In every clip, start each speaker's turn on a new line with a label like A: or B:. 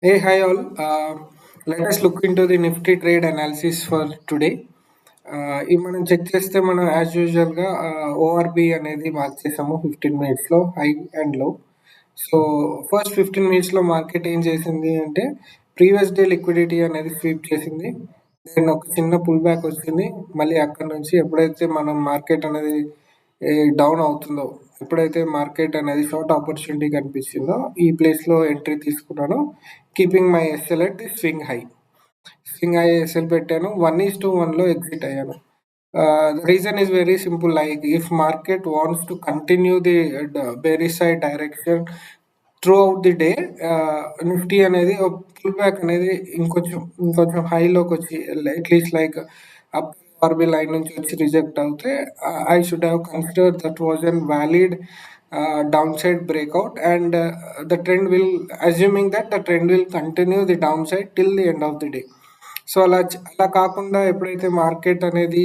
A: Hey, hi all. Let us look into the Nifty trade analysis for today. ఇవి మనం check చేస్తే మనం as యూజువల్గా ఓఆర్బి అనేది మార్క్ చేసాము 15 మినిట్స్లో హై అండ్ లో. సో ఫస్ట్ 15 మినిట్స్లో మార్కెట్ ఏం చేసింది అంటే ప్రీవియస్ డే లిక్విడిటీ అనేది స్వీప్ చేసింది. దెన్ ఒక చిన్న పుల్ బ్యాక్ వచ్చింది. మళ్ళీ అక్కడ నుంచి ఎప్పుడైతే మనం మార్కెట్ అనేది డౌన్ అవుతుందో, ఎప్పుడైతే మార్కెట్ అనేది షార్ట్ ఆపర్చునిటీ కనిపించిందో ఈ ప్లేస్లో ఎంట్రీ తీసుకున్నాను. Keeping my SL at the swing high SL పెట్టాను. 1:1లో ఎగ్జిట్ అయ్యాను. The reason is very simple. Like if market wants to continue the bearish side direction throughout the day, Nifty అనేది pull back అనేది ఇంకొంచెం హైలోకి వచ్చి at least like up RB line నుంచి వచ్చి reject అవుతే I should have consider that was an valid down side breakout and the trend will, assuming that the trend will continue the downside till the end of the day. So అలా కాకుండా ఎప్పుడైతే market అనేది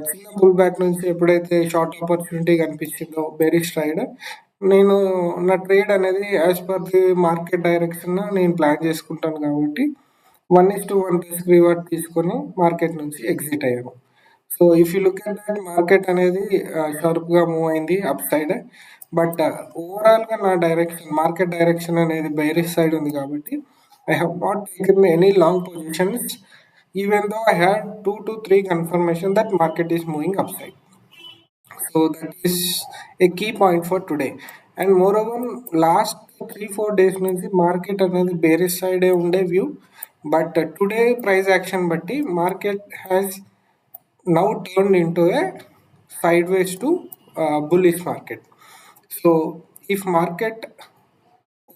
A: చిన్న pull back నుంచి ఎప్పుడైతే short opportunity కనిపించిందో bearish tried, నేను నా trade అనేది as per the market direction నేను ప్లాన్ చేసుకుంటాను కాబట్టి 1:1 రిస్క్ రివార్డ్ తీసుకొని మార్కెట్ నుంచి ఎగ్జిట్ అయ్యాను. So if you look at that, market అనేది షార్ప్గా మూవ్ అయింది అప్ సైడ్. బట్ ఓవరాల్గా నా మార్కెట్ డైరెక్షన్ అనేది బైరిష్ సైడ్ ఉంది కాబట్టి I have not taken any long positions even though I had 2 to 3 confirmation that market is moving up side. So that is a key point for today. And moreover last 3-4 days నుంచి market అనేది bearish సైడే ఉండే view. But today price action బట్టి market has now turned into a sideways to bullish market. So if market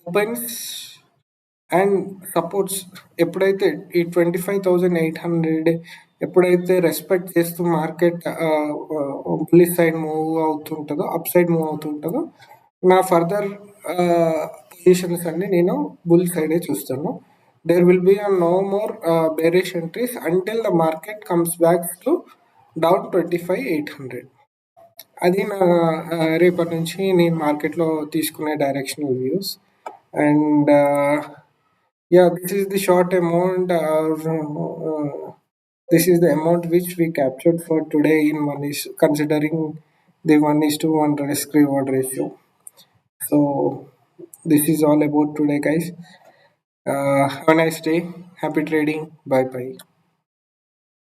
A: opens and supports ఎప్పుడైతే ఈ 25,800 ఎప్పుడైతే respect చేస్తూ market bullish side move అవుతుంటుందో, అప్ సైడ్ మూవ్ అవుతుంటుందో, నా ఫర్దర్ పొజిషన్స్ అన్ని నేను బుల్ సైడే చూస్తాను. There will be no more bearish entries until the market comes back to down 25,800. అది నా రేపటి నుంచి నేను మార్కెట్లో తీసుకునే directional views. And yeah, this is the short amount. This is the amount which we captured for today in one is considering the 1:1 risk reward ratio. So this is all about today, guys. Have a nice day. Happy trading. Bye bye.